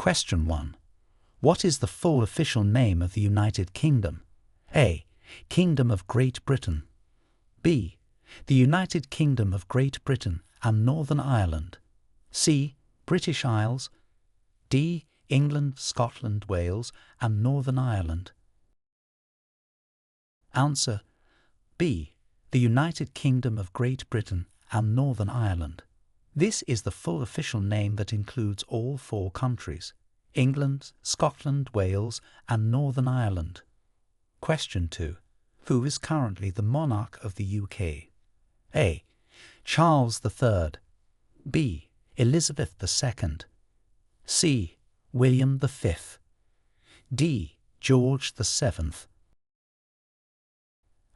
Question 1. What is the full official name of the United Kingdom? A. Kingdom of Great Britain. B. The United Kingdom of Great Britain and Northern Ireland. C. British Isles. D. England, Scotland, Wales and Northern Ireland. Answer B. The United Kingdom of Great Britain and Northern Ireland. This is the full official name that includes all 4 countries: England, Scotland, Wales and Northern Ireland. Question 2. Who is currently the monarch of the UK? A. Charles III. B. Elizabeth II. C. William V. D. George VII.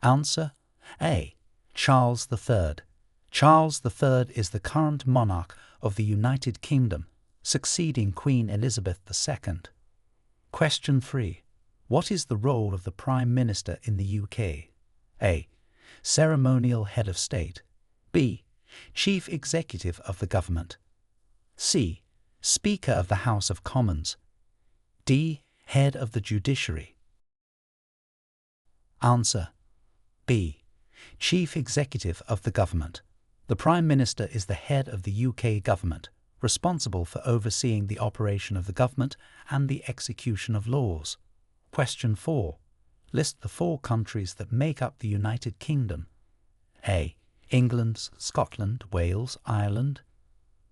Answer A. Charles III. Charles III is the current monarch of the United Kingdom, succeeding Queen Elizabeth II. Question 3. What is the role of the Prime Minister in the UK? A. Ceremonial Head of State. B. Chief Executive of the Government. C. Speaker of the House of Commons. D. Head of the Judiciary. Answer B. Chief Executive of the Government. The Prime Minister is the head of the UK government, responsible for overseeing the operation of the government and the execution of laws. Question 4. List the 4 countries that make up the United Kingdom. A. England, Scotland, Wales, Ireland.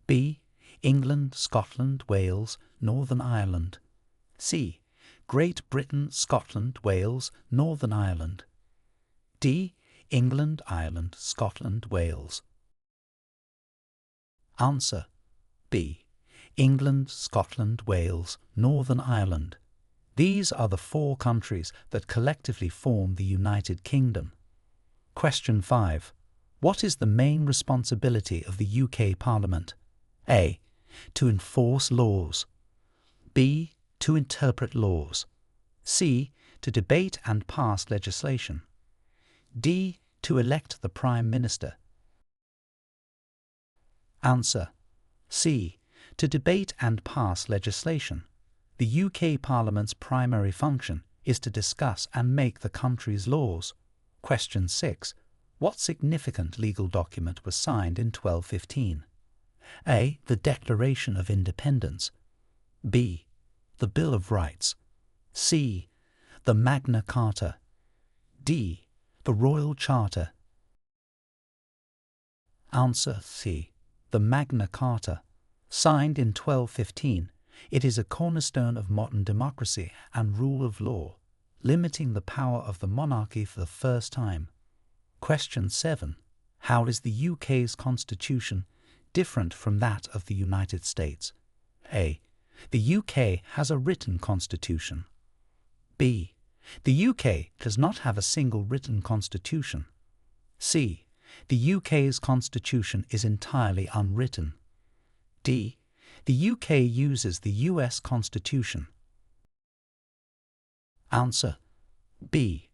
B. England, Scotland, Wales, Northern Ireland. C. Great Britain, Scotland, Wales, Northern Ireland. D. England, Ireland, Scotland, Wales. Answer B. England, Scotland, Wales, Northern Ireland. These are the 4 countries that collectively form the United Kingdom. Question 5. What is the main responsibility of the UK Parliament? A. To enforce laws. B. To interpret laws. C. To debate and pass legislation. D. To elect the Prime Minister. Answer C. To debate and pass legislation. The UK Parliament's primary function is to discuss and make the country's laws. Question 6. What significant legal document was signed in 1215? A. The Declaration of Independence. B. The Bill of Rights. C. The Magna Carta. D. The Royal Charter. Answer C. The Magna Carta. Signed in 1215, it is a cornerstone of modern democracy and rule of law, limiting the power of the monarchy for the first time. Question 7. How is the UK's constitution different from that of the United States? A. The UK has a written constitution. B. The UK does not have a single written constitution. C. The UK's constitution is entirely unwritten. D. The UK uses the US Constitution. Answer B.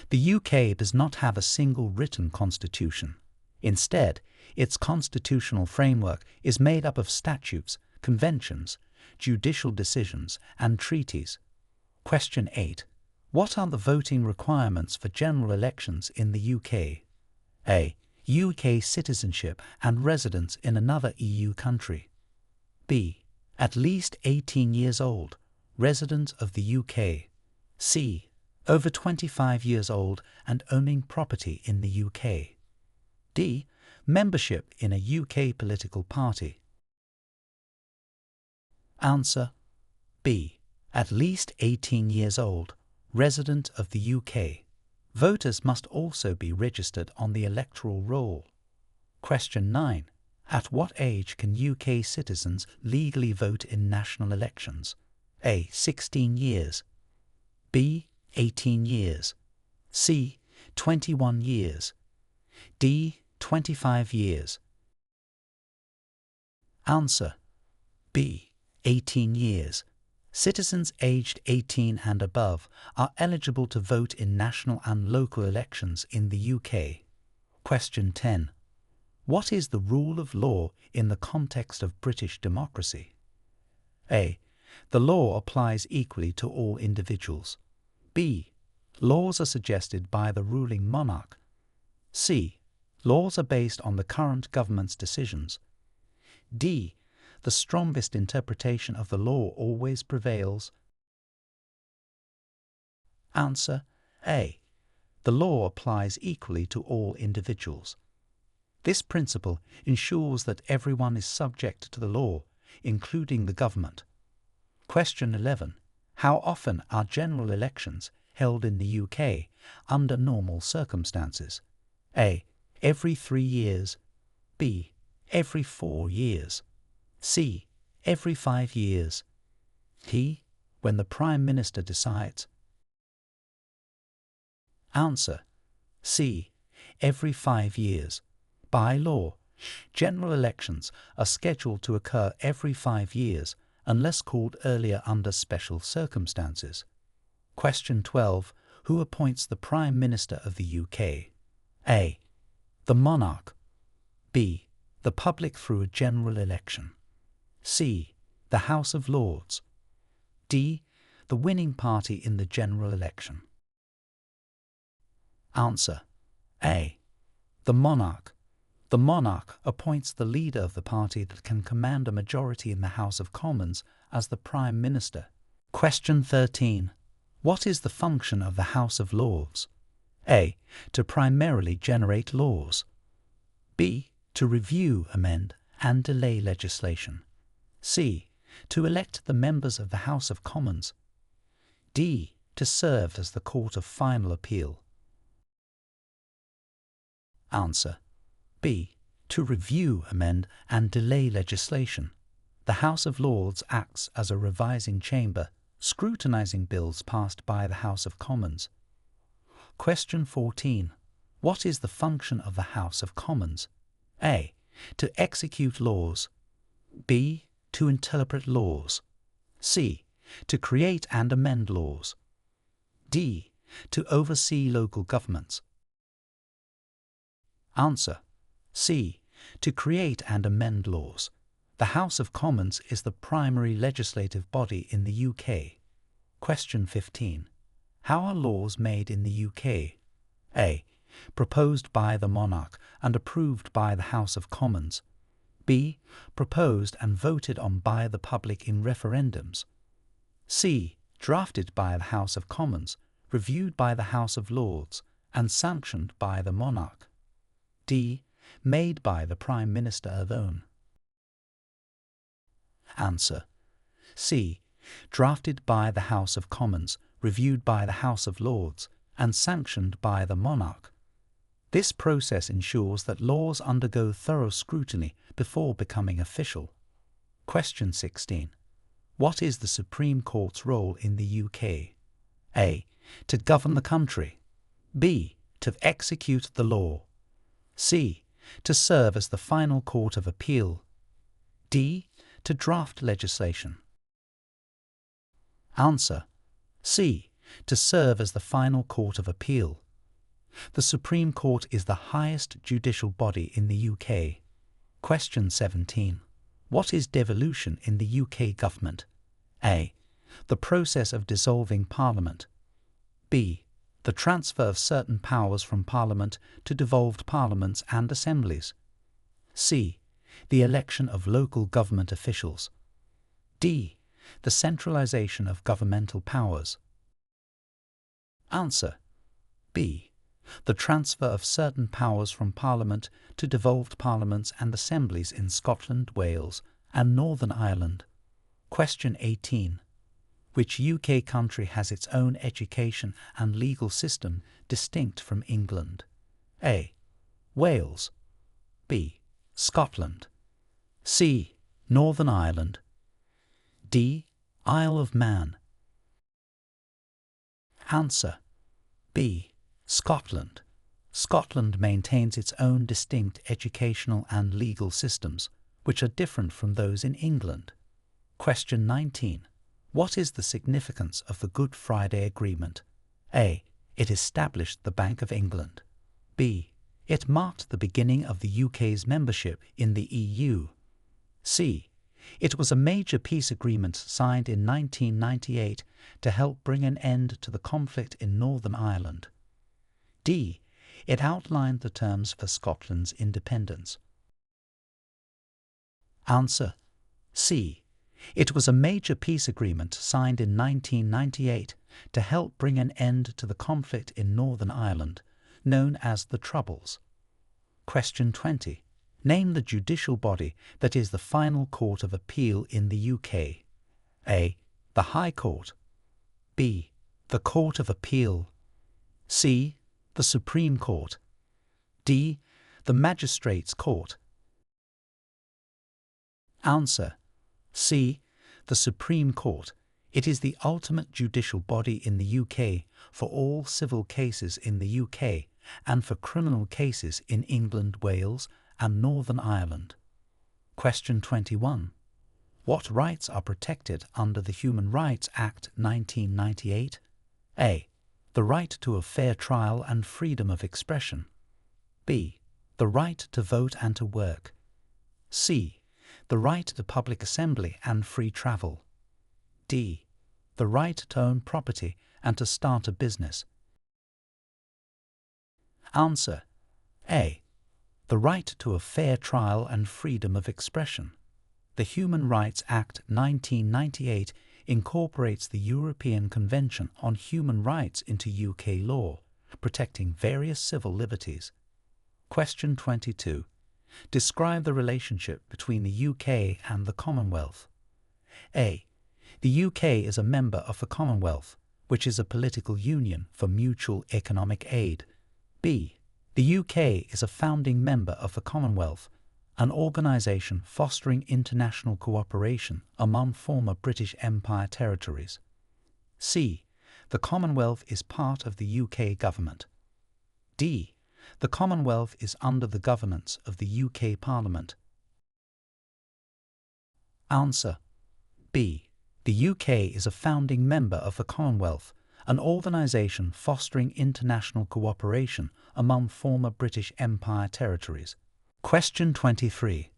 The UK does not have a single written constitution. Instead, its constitutional framework is made up of statutes, conventions, judicial decisions, and treaties. Question 8. What are the voting requirements for general elections in the UK? A. UK citizenship and residence in another EU country. B. At least 18 years old, resident of the UK. C. Over 25 years old and owning property in the UK. D. Membership in a UK political party. Answer B. At least 18 years old, resident of the UK. Voters must also be registered on the electoral roll. Question 9. At what age can UK citizens legally vote in national elections? A. 16 years. B. 18 years. C. 21 years. D. 25 years. Answer B. 18 years. Citizens aged 18 and above are eligible to vote in national and local elections in the UK. Question 10. What is the rule of law in the context of British democracy? A. The law applies equally to all individuals. B. Laws are suggested by the ruling monarch. C. Laws are based on the current government's decisions. D. The strongest interpretation of the law always prevails. Answer A. The law applies equally to all individuals. This principle ensures that everyone is subject to the law, including the government. Question 11. How often are general elections held in the UK under normal circumstances? A. Every 3 years. B. Every 4 years. C. Every 5 years. D. When the Prime Minister decides. Answer C. Every 5 years. By law, general elections are scheduled to occur every 5 years unless called earlier under special circumstances. Question 12. Who appoints the Prime Minister of the UK? A. The monarch. B. The public through a general election. C. The House of Lords. D. The winning party in the general election. Answer A. The monarch. The monarch appoints the leader of the party that can command a majority in the House of Commons as the Prime Minister. Question 13. What is the function of the House of Lords? A. To primarily generate laws. B. To review, amend, and delay legislation. C. To elect the members of the House of Commons. D. To serve as the court of final appeal. Answer B. To review, amend, and delay legislation. The House of Lords acts as a revising chamber, scrutinizing bills passed by the House of Commons. Question 14. What is the function of the House of Commons? A. To execute laws. B. To interpret laws. C. To create and amend laws. D. To oversee local governments. Answer C. To create and amend laws. The House of Commons is the primary legislative body in the UK. Question 15. How are laws made in the UK? A. Proposed by the monarch and approved by the House of Commons. B. Proposed and voted on by the public in referendums. C. Drafted by the House of Commons, reviewed by the House of Lords, and sanctioned by the monarch. D. Made by the Prime Minister alone. Answer C. Drafted by the House of Commons, reviewed by the House of Lords, and sanctioned by the monarch. This process ensures that laws undergo thorough scrutiny before becoming official. Question 16. What is the Supreme Court's role in the UK? A. To govern the country. B. To execute the law. C. To serve as the final court of appeal. D. To draft legislation. Answer C. To serve as the final court of appeal. The Supreme Court is the highest judicial body in the UK. Question 17. What is devolution in the UK government? A. The process of dissolving Parliament. B. The transfer of certain powers from Parliament to devolved parliaments and assemblies. C. The election of local government officials. D. The centralisation of governmental powers. Answer B. The transfer of certain powers from Parliament to devolved parliaments and assemblies in Scotland, Wales, and Northern Ireland. Question 18. Which UK country has its own education and legal system distinct from England? A. Wales. B. Scotland. C. Northern Ireland. D. Isle of Man. Answer B. Scotland. Scotland maintains its own distinct educational and legal systems, which are different from those in England. Question 19. What is the significance of the Good Friday Agreement? A. It established the Bank of England. B. It marked the beginning of the UK's membership in the EU. C. It was a major peace agreement signed in 1998 to help bring an end to the conflict in Northern Ireland. D. It outlined the terms for Scotland's independence. Answer: C. It was a major peace agreement signed in 1998 to help bring an end to the conflict in Northern Ireland, known as the Troubles. Question 20. Name the judicial body that is the final court of appeal in the UK. A. The High Court. B. The Court of Appeal. C. The Supreme Court. D. The Magistrates' Court. Answer: C. The Supreme Court. It is the ultimate judicial body in the UK for all civil cases in the UK and for criminal cases in England, Wales, and Northern Ireland. Question 21. What rights are protected under the Human Rights Act 1998? A. The right to a fair trial and freedom of expression. B. The right to vote and to work. C. The right to public assembly and free travel. D. The right to own property and to start a business. Answer: A. The right to a fair trial and freedom of expression. The Human Rights Act 1998 incorporates the European Convention on Human Rights into UK law, protecting various civil liberties. Question 22. Describe the relationship between the UK and the Commonwealth. A. The UK is a member of the Commonwealth, which is a political union for mutual economic aid. B. The UK is a founding member of the Commonwealth, an organisation fostering international cooperation among former British Empire territories. C. The Commonwealth is part of the UK government. D. The Commonwealth is under the governance of the UK Parliament. Answer: B. The UK is a founding member of the Commonwealth, an organisation fostering international cooperation among former British Empire territories. Question 23.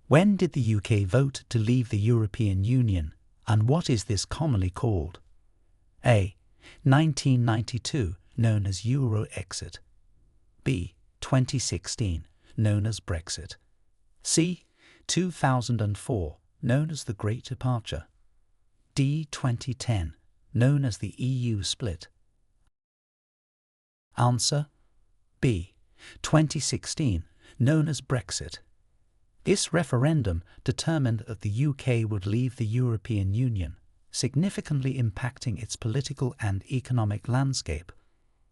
When did the UK vote to leave the European Union, and what is this commonly called? A. 1992, known as Euro exit. B. 2016, known as Brexit. C. 2004, known as the Great Departure. D. 2010, known as the EU split. Answer: B. 2016, known as Brexit. This referendum determined that the UK would leave the European Union, significantly impacting its political and economic landscape.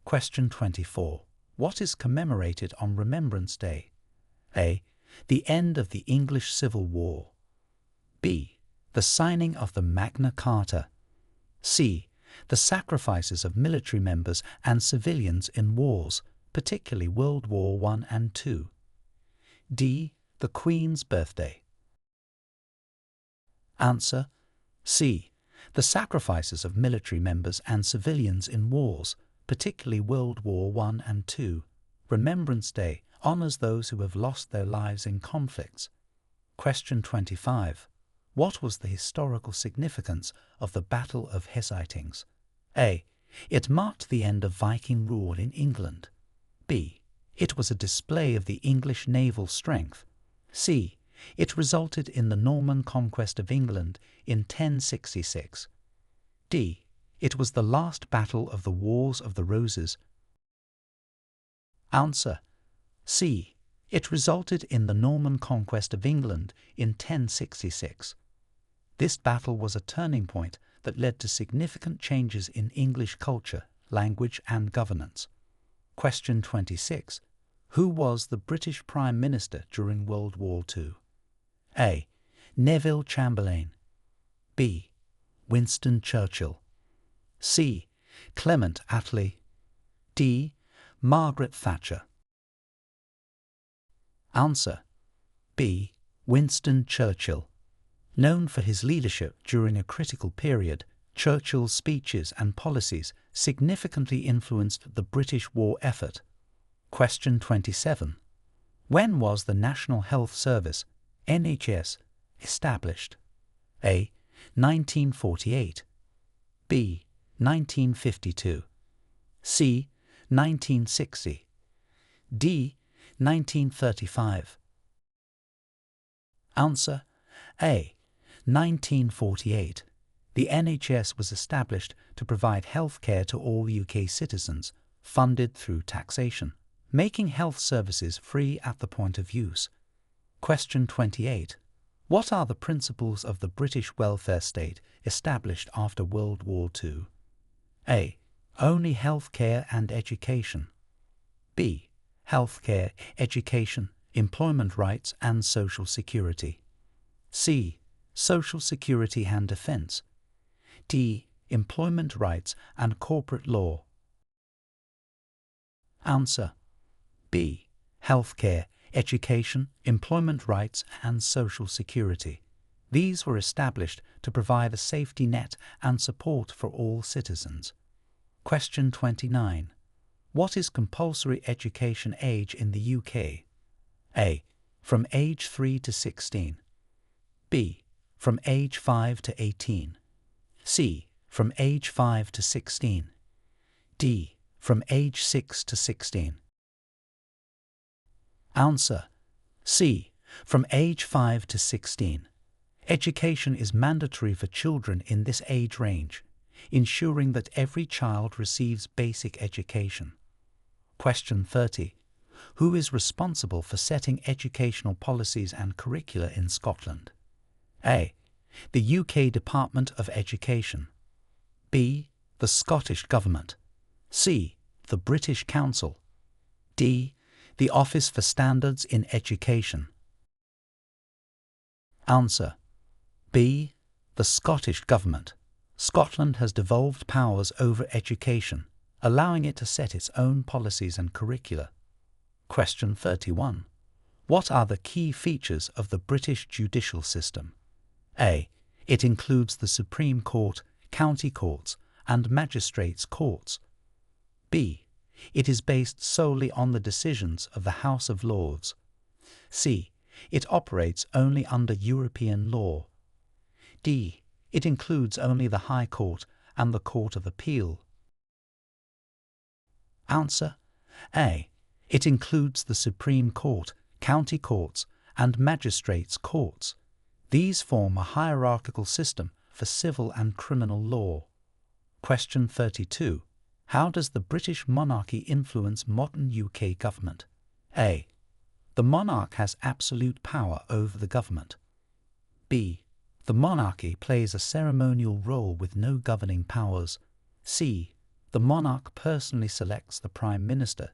Question 24. What is commemorated on Remembrance Day? A. The end of the English Civil War. B. The signing of the Magna Carta. C. The sacrifices of military members and civilians in wars, particularly World War I and II. D. The Queen's birthday. Answer: C. The sacrifices of military members and civilians in wars, particularly World War I and II. Remembrance Day honours those who have lost their lives in conflicts. Question 25. What was the historical significance of the Battle of Hastings? A. It marked the end of Viking rule in England. B. It was a display of the English naval strength. C. It resulted in the Norman conquest of England in 1066. D. It was the last battle of the Wars of the Roses. Answer: C. It resulted in the Norman conquest of England in 1066. This battle was a turning point that led to significant changes in English culture, language and governance. Question 26. Who was the British Prime Minister during World War II? A. Neville Chamberlain. B. Winston Churchill. C. Clement Attlee. D. Margaret Thatcher. Answer: B. Winston Churchill. Known for his leadership during a critical period, Churchill's speeches and policies significantly influenced the British war effort. Question 27. When was the National Health Service, NHS, established? A. 1948, B. 1952, C. 1960, D. 1935. Answer A. 1948. The NHS was established to provide health care to all UK citizens, funded through taxation, making health services free at the point of use. Question 28. What are the principles of the British welfare state established after World War II? A. Only health care and education. B. Health care, education, employment rights and social security. C. Social security and defence. D. Employment rights and corporate law. Answer B. Health care, education, employment rights and social security. These were established to provide a safety net and support for all citizens. Question 29. What is compulsory education age in the UK? A. From age 3 to 16. B. From age 5 to 18. C. From age 5 to 16. D. From age 6 to 16. Answer C. From age 5 to 16. Education is mandatory for children in this age range, ensuring that every child receives basic education. Question 30. Who is responsible for setting educational policies and curricula in Scotland? A. The UK Department of Education. B. The Scottish Government. C. The British Council. D. The Office for Standards in Education. Answer B. The Scottish Government. Scotland has devolved powers over education, allowing it to set its own policies and curricula. Question 31. What are the key features of the British judicial system? A. It includes the Supreme Court, county courts, and magistrates' courts. B. It is based solely on the decisions of the House of Lords. C. It operates only under European law. D. It includes only the High Court and the Court of Appeal. Answer A. It includes the Supreme Court, county courts, and magistrates' courts. These form a hierarchical system for civil and criminal law. Question 32. How does the British monarchy influence modern UK government? A. The monarch has absolute power over the government. B. The monarchy plays a ceremonial role with no governing powers. C. The monarch personally selects the Prime Minister.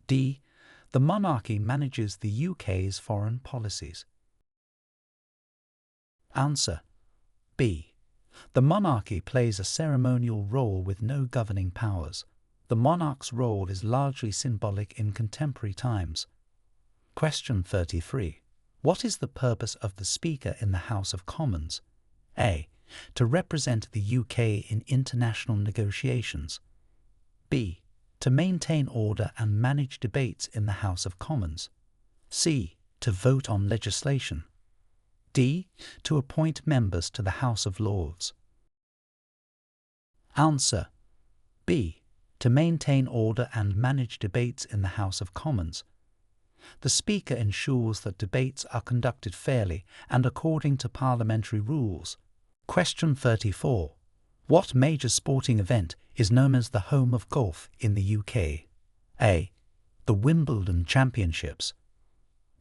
D. The monarchy manages the UK's foreign policies. Answer B. The monarchy plays a ceremonial role with no governing powers. The monarch's role is largely symbolic in contemporary times. Question 33. What is the purpose of the Speaker in the House of Commons? A. To represent the UK in international negotiations. B. To maintain order and manage debates in the House of Commons. C. To vote on legislation. D. To appoint members to the House of Lords. Answer B. To maintain order and manage debates in the House of Commons. The Speaker ensures that debates are conducted fairly and according to parliamentary rules. Question 34. What major sporting event is known as the home of golf in the UK? A. The Wimbledon Championships.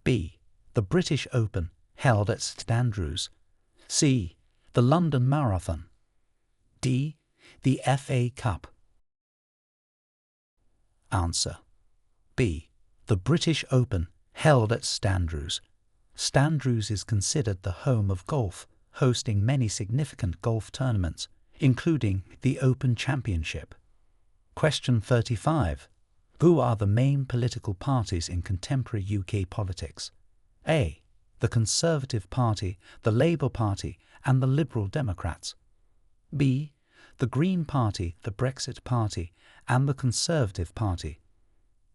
B. The British Open, held at St Andrews. C. The London Marathon. D. The FA Cup. Answer B. The British Open, held at St Andrews. St Andrews is considered the home of golf, hosting many significant golf tournaments, including the Open Championship. Question 35. Who are the main political parties in contemporary UK politics? A. The Conservative Party, the Labour Party, and the Liberal Democrats. B. The Green Party, the Brexit Party, and the Conservative Party.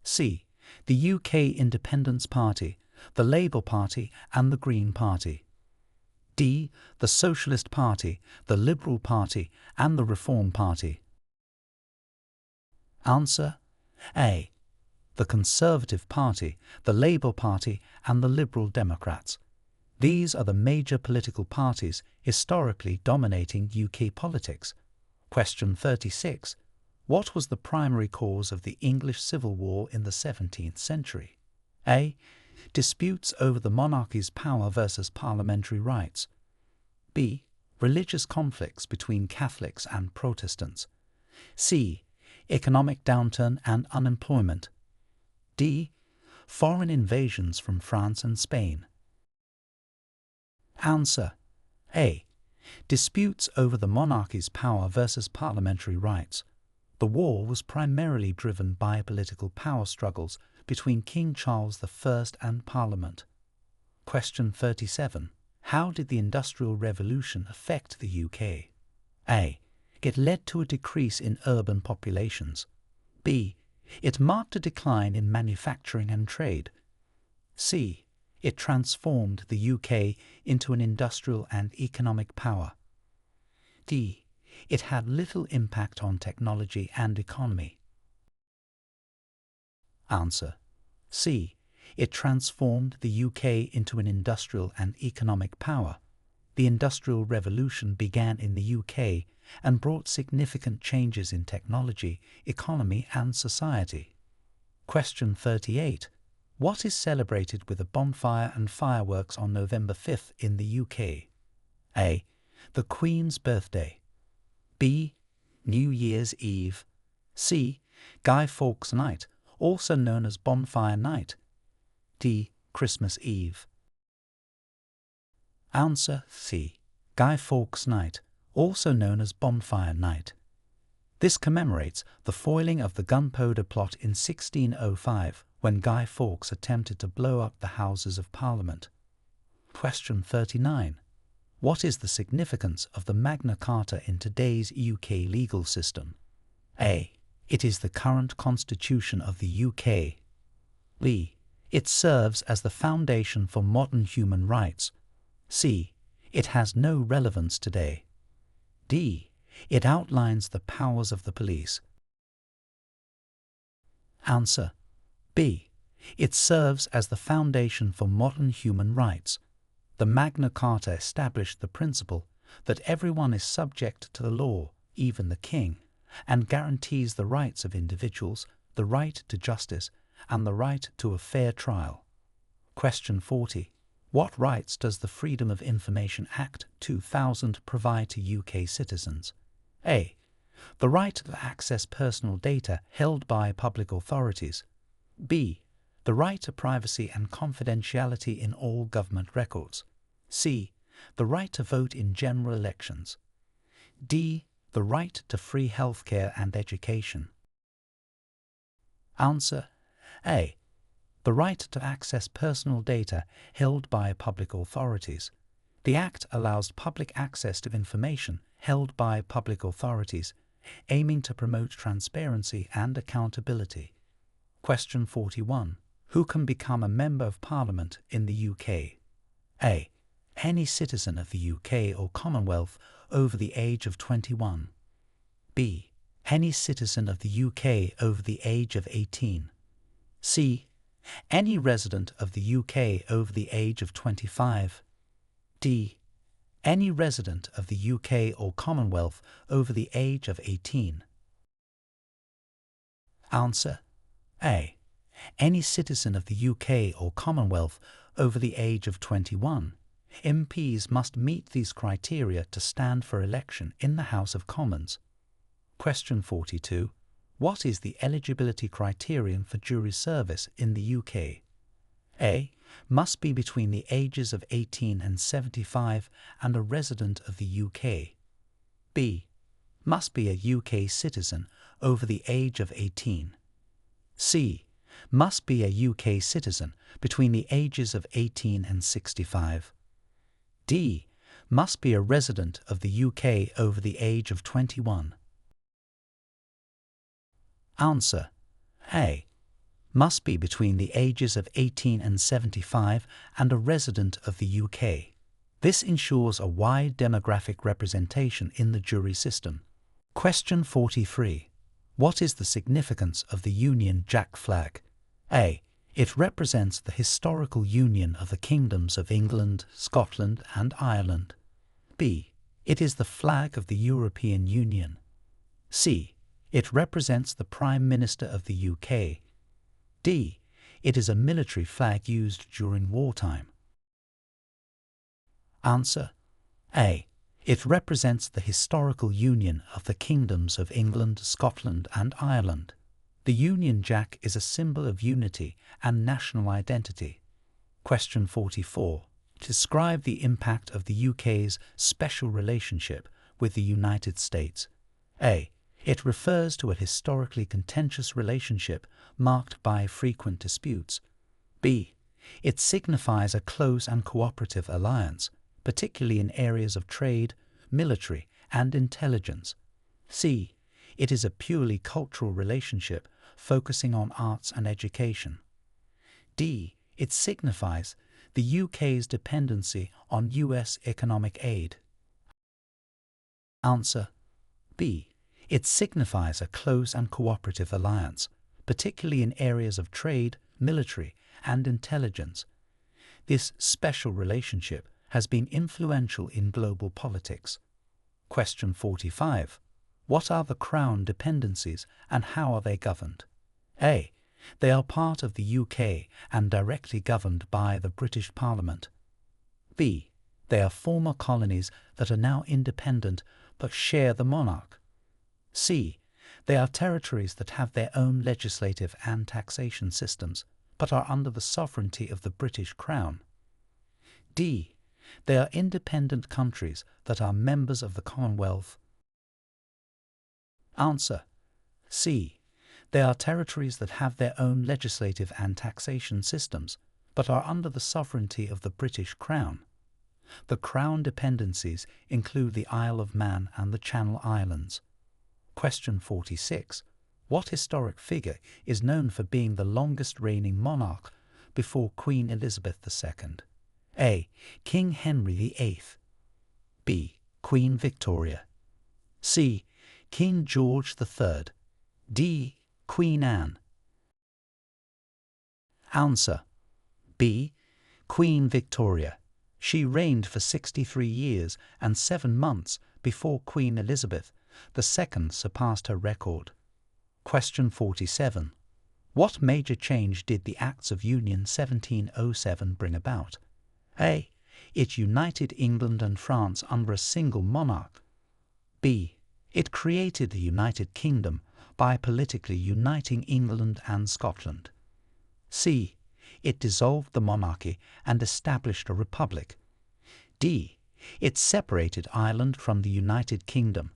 C. The UK Independence Party, the Labour Party, and the Green Party. D. The Socialist Party, the Liberal Party, and the Reform Party? Answer A. The Conservative Party, the Labour Party, and the Liberal Democrats. These are the major political parties historically dominating UK politics. Question 36. What was the primary cause of the English Civil War in the 17th century? A. Disputes over the monarchy's power versus parliamentary rights. B. Religious conflicts between Catholics and Protestants. C. Economic downturn and unemployment. D. Foreign invasions from France and Spain. Answer A. Disputes over the monarchy's power versus parliamentary rights. The war was primarily driven by political power struggles between King Charles I and Parliament. Question 37. How did the Industrial Revolution affect the UK? A. It led to a decrease in urban populations. B. It marked a decline in manufacturing and trade. C. It transformed the UK into an industrial and economic power. D. It had little impact on technology and economy. Answer C. It transformed the UK into an industrial and economic power. The Industrial Revolution began in the UK and brought significant changes in technology, economy and society. Question 38. What is celebrated with a bonfire and fireworks on November 5th in the UK? A. The Queen's birthday. B. New Year's Eve. C. Guy Fawkes Night, also known as Bonfire Night. D. Christmas Eve. Answer C. Guy Fawkes Night, also known as Bonfire Night. This commemorates the foiling of the Gunpowder Plot in 1605, when Guy Fawkes attempted to blow up the Houses of Parliament. Question 39. What is the significance of the Magna Carta in today's UK legal system? A. It is the current constitution of the UK. B. It serves as the foundation for modern human rights. C. It has no relevance today. D. It outlines the powers of the police. Answer B. It serves as the foundation for modern human rights. The Magna Carta established the principle that everyone is subject to the law, even the king, and guarantees the rights of individuals, the right to justice, and the right to a fair trial. Question 40. What rights does the Freedom of Information Act 2000 provide to UK citizens? A. The right to access personal data held by public authorities. B. The right to privacy and confidentiality in all government records. C. The right to vote in general elections. D. The right to free healthcare and education. Answer A. The right to access personal data held by public authorities. The Act allows public access to information held by public authorities, aiming to promote transparency and accountability. Question 41. Who can become a Member of Parliament in the UK? A. Any citizen of the UK or Commonwealth over the age of 21. B. Any citizen of the UK over the age of 18. C. Any resident of the UK over the age of 25. D. Any resident of the UK or Commonwealth over the age of 18. Answer A. Any citizen of the UK or Commonwealth over the age of 21. MPs must meet these criteria to stand for election in the House of Commons. Question 42. What is the eligibility criterion for jury service in the UK? A. Must be between the ages of 18 and 75 and a resident of the UK. B. Must be a UK citizen over the age of 18. C. Must be a UK citizen between the ages of 18 and 65. D. Must be a resident of the UK over the age of 21. Answer A. Must be between the ages of 18 and 75 and a resident of the UK. This ensures a wide demographic representation in the jury system. Question 43. What is the significance of the Union Jack flag? A. It represents the historical union of the kingdoms of England, Scotland, and Ireland. B. It is the flag of the European Union. C. It represents the Prime Minister of the UK. D. It is a military flag used during wartime. Answer. A. It represents the historical union of the kingdoms of England, Scotland, and Ireland. The Union Jack is a symbol of unity and national identity. Question 44. Describe the impact of the UK's special relationship with the United States. A. It refers to a historically contentious relationship marked by frequent disputes. B. It signifies a close and cooperative alliance, particularly in areas of trade, military, and intelligence. C. It is a purely cultural relationship focusing on arts and education. D. It signifies the UK's dependency on US economic aid. Answer. B. It signifies a close and cooperative alliance, particularly in areas of trade, military, and intelligence. This special relationship has been influential in global politics. Question 45. What are the Crown dependencies and how are they governed? A. They are part of the UK and directly governed by the British Parliament. B. They are former colonies that are now independent but share the monarch. C. They are territories that have their own legislative and taxation systems but are under the sovereignty of the British Crown. D. They are independent countries that are members of the Commonwealth. Answer. C. They are territories that have their own legislative and taxation systems, but are under the sovereignty of the British Crown. The Crown dependencies include the Isle of Man and the Channel Islands. Question 46. What historic figure is known for being the longest reigning monarch before Queen Elizabeth II? A. King Henry VIII. B. Queen Victoria. C. King George III. D. Queen Anne. Answer. B. Queen Victoria. She reigned for 63 years and 7 months before Queen Elizabeth II surpassed her record. Question 47. What major change did the Acts of Union 1707 bring about? A. It united England and France under a single monarch. B. It created the United Kingdom by politically uniting England and Scotland. C. It dissolved the monarchy and established a republic. D. It separated Ireland from the United Kingdom.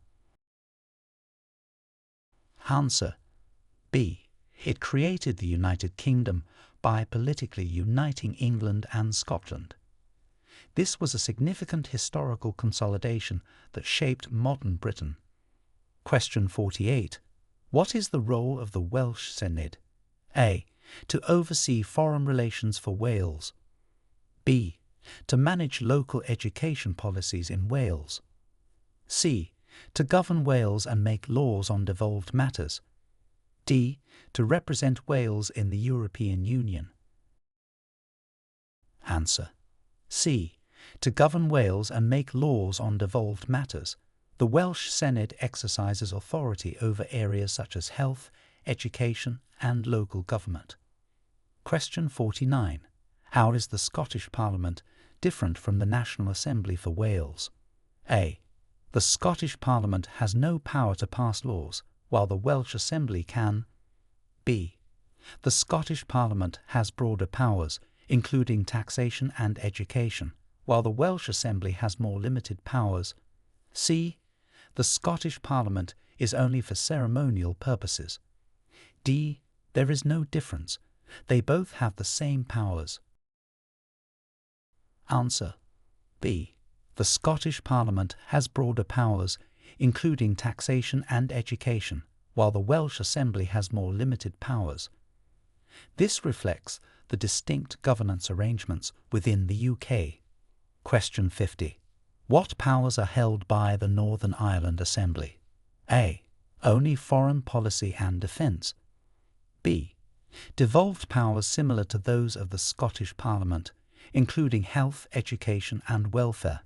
Answer. B. It created the United Kingdom by politically uniting England and Scotland. This was a significant historical consolidation that shaped modern Britain. Question 48. What is the role of the Welsh Synod? A. To oversee foreign relations for Wales. B. To manage local education policies in Wales. C. To govern Wales and make laws on devolved matters. D. To represent Wales in the European Union. Answer. C. To govern Wales and make laws on devolved matters. The Welsh Synod exercises authority over areas such as health, education, and local government. Question 49. How is the Scottish Parliament different from the National Assembly for Wales? A. The Scottish Parliament has no power to pass laws, while the Welsh Assembly can. B. The Scottish Parliament has broader powers, including taxation and education, while the Welsh Assembly has more limited powers. C. The Scottish Parliament is only for ceremonial purposes. D. There is no difference. They both have the same powers. Answer. B. The Scottish Parliament has broader powers, including taxation and education, while the Welsh Assembly has more limited powers. This reflects the distinct governance arrangements within the UK. Question 50. What powers are held by the Northern Ireland Assembly? A. Only foreign policy and defence. B. Devolved powers similar to those of the Scottish Parliament, including health, education and welfare.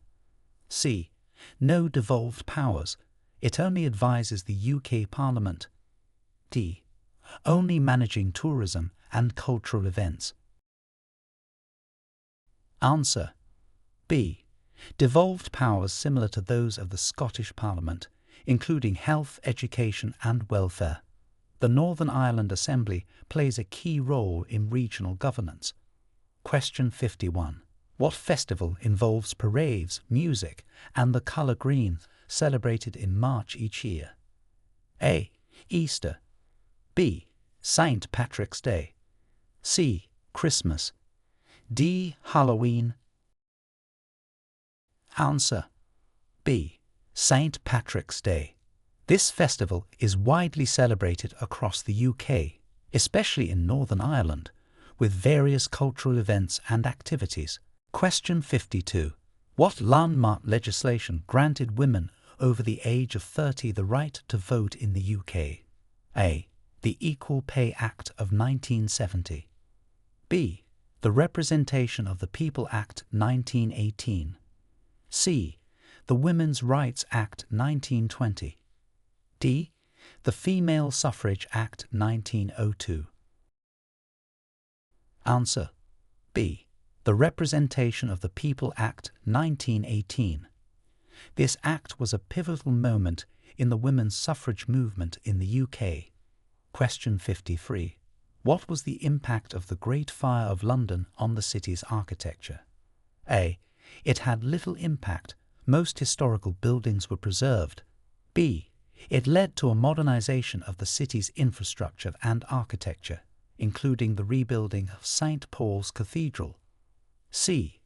C. No devolved powers. It only advises the UK Parliament. D. Only managing tourism and cultural events. Answer. B. Devolved powers similar to those of the Scottish Parliament, including health, education and welfare. The Northern Ireland Assembly plays a key role in regional governance. Question 51. What festival involves parades, music, and the colour green, celebrated in March each year? A. Easter. B. St. Patrick's Day. C. Christmas. D. Halloween. Answer. B. St. Patrick's Day. This festival is widely celebrated across the UK, especially in Northern Ireland, with various cultural events and activities. Question 52. What landmark legislation granted women over the age of 30 the right to vote in the UK? A. The Equal Pay Act of 1970. B. The Representation of the People Act 1918. C. The Women's Rights Act 1920. D. The Female Suffrage Act 1902. Answer. B. The Representation of the People Act 1918. This act was a pivotal moment in the women's suffrage movement in the UK. Question 53. What was the impact of the Great Fire of London on the city's architecture? A. It had little impact. Most historical buildings were preserved. B. It led to a modernization of the city's infrastructure and architecture, including the rebuilding of St. Paul's Cathedral. C.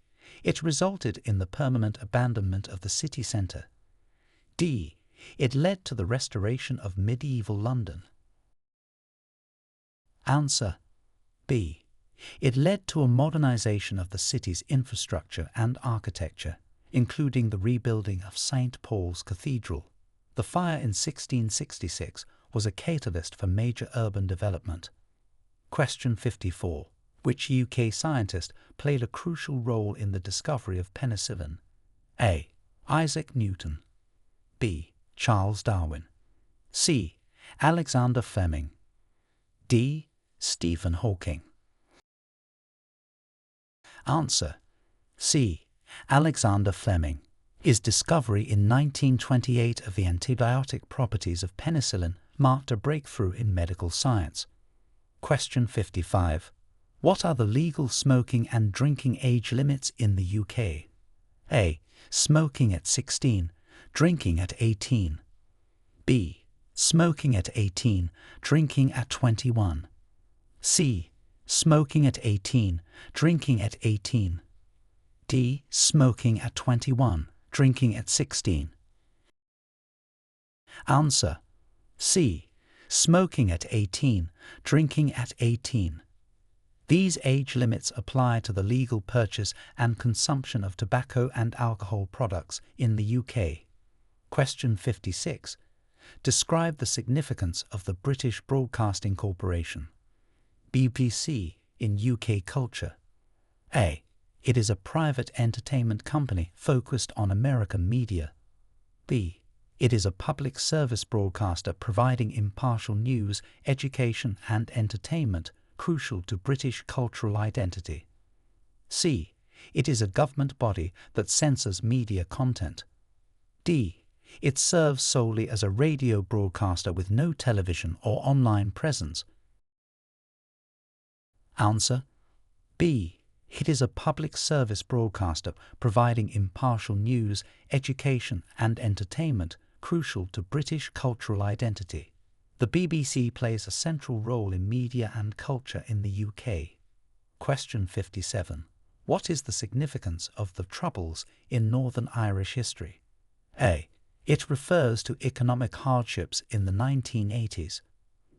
It resulted in the permanent abandonment of the city centre. D. It led to the restoration of medieval London. Answer. B. It led to a modernization of the city's infrastructure and architecture, including the rebuilding of St. Paul's Cathedral. The fire in 1666 was a catalyst for major urban development. Question 54. Which UK scientist played a crucial role in the discovery of penicillin? A. Isaac Newton. B. Charles Darwin. C. Alexander Fleming. D. Stephen Hawking. Answer. C. Alexander Fleming. His discovery in 1928 of the antibiotic properties of penicillin marked a breakthrough in medical science. Question 55. What are the legal smoking and drinking age limits in the UK? A. Smoking at 16, drinking at 18. B. Smoking at 18, drinking at 21. C. Smoking at 18, drinking at 18. D. Smoking at 21, drinking at 16. Answer. C. Smoking at 18, drinking at 18. These age limits apply to the legal purchase and consumption of tobacco and alcohol products in the UK. Question 56. Describe the significance of the British Broadcasting Corporation, BBC, in UK culture. A. It is a private entertainment company focused on American media. B. It is a public service broadcaster providing impartial news, education and entertainment crucial to British cultural identity. C. It is a government body that censors media content. D. It serves solely as a radio broadcaster with no television or online presence. Answer. B. It is a public service broadcaster providing impartial news, education and entertainment crucial to British cultural identity. The BBC plays a central role in media and culture in the UK. Question 57. What is the significance of the Troubles in Northern Irish history? A. It refers to economic hardships in the 1980s.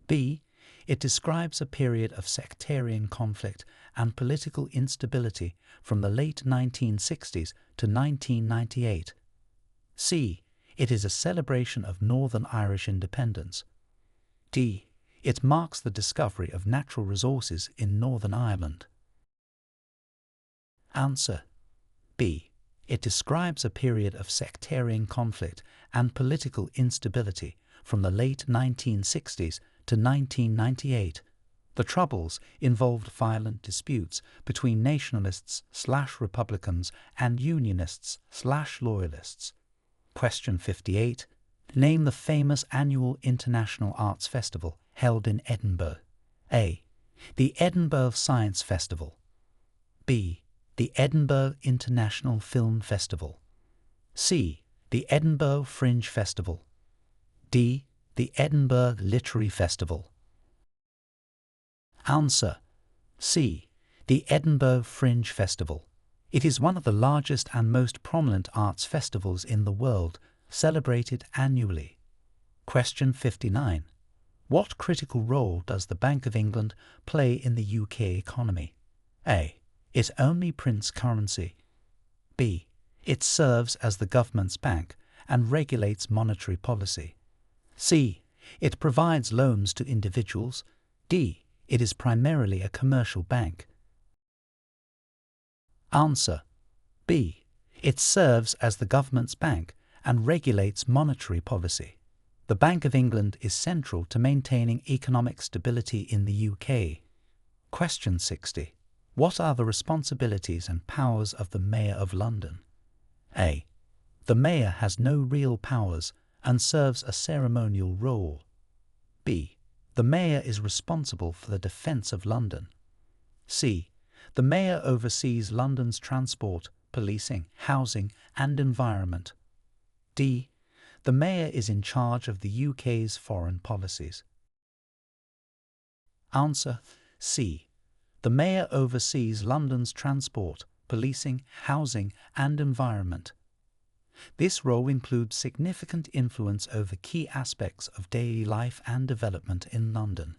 B. It describes a period of sectarian conflict and political instability from the late 1960s to 1998. C. It is a celebration of Northern Irish independence. D. It marks the discovery of natural resources in Northern Ireland. Answer. B. It describes a period of sectarian conflict and political instability from the late 1960s to 1998. The Troubles involved violent disputes between nationalists/Republicans and Unionists/Loyalists. Question 58. Name the famous annual International Arts Festival held in Edinburgh. A. The Edinburgh Science Festival. B. The Edinburgh International Film Festival. C. The Edinburgh Fringe Festival. D. The Edinburgh Literary Festival. Answer. C. The Edinburgh Fringe Festival. It is one of the largest and most prominent arts festivals in the world, celebrated annually. Question 59. What critical role does the Bank of England play in the UK economy? A. It only prints currency. B. It serves as the government's bank and regulates monetary policy. C. It provides loans to individuals. D. It is primarily a commercial bank. Answer. B. It serves as the government's bank and regulates monetary policy. The Bank of England is central to maintaining economic stability in the UK. Question 60. What are the responsibilities and powers of the Mayor of London? A. The Mayor has no real powers and serves a ceremonial role. B. The Mayor is responsible for the defence of London. C. The Mayor oversees London's transport, policing, housing and environment. D. The Mayor is in charge of the UK's foreign policies. Answer. C. The Mayor oversees London's transport, policing, housing and environment. This role includes significant influence over key aspects of daily life and development in London.